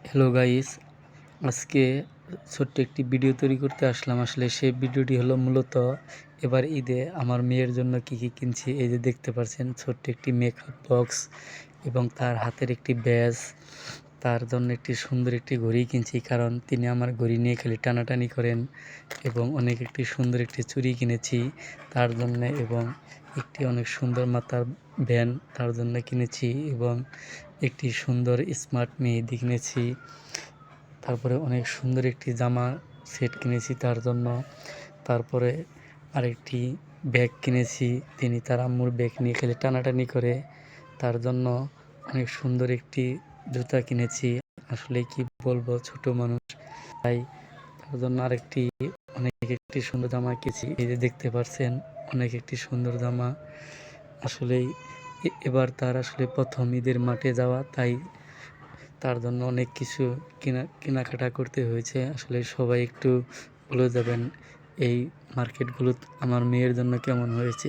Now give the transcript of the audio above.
Hello guys, আজকে ছোট্ট একটি ভিডিও তৈরি করতে আসলাম। আসলে সেই ভিডিওটি হলো মূলত এবার ঈদে আমার মেয়ের জন্য কি কি কিনছি। এই যে দেখতে পাচ্ছেন ছোট্ট একটি মেকআপ বক্স এবং তার হাতের একটি ব্যাজ, তার জন্য একটি সুন্দর একটি ঘড়ি কিনছি, কারণ তিনি আমার ঘড়ি নিয়ে খালি টানাটানি করেন। এবং একটি সুন্দর একটি চুড়ি কিনেছি তার জন্য, এবং একটি অনেক সুন্দর মাথার ব্যান্ড তার জন্য কিনেছি, এবং একটি সুন্দর স্মার্ট মেহেদি কিনেছি। তারপরে অনেক সুন্দর একটি জামা সেট কিনেছি তার জন্য। তারপরে আরেকটি ব্যাগ কিনেছি, তিনি তার আম্মুর ব্যাগ নিয়ে খালি টানাটানি করে, তার জন্য অনেক সুন্দর একটি জুতা কিনেছি। আসলে কি বলবো, ছোট মানুষ, তাই তার জন্য একটি সুন্দর জামা কিনেছি। এই যে দেখতে পাচ্ছেন অনেক একটি সুন্দর জামা। আসলেই এবার তার আসলে প্রথম ঈদের মাঠে যাওয়া, তাই তার জন্য অনেক কিছু কেনাকাটা করতে হয়েছে। আসলে সবাই একটু বলে যাবেন এই মার্কেটগুলো আমার মেয়ের জন্য কেমন হয়েছে।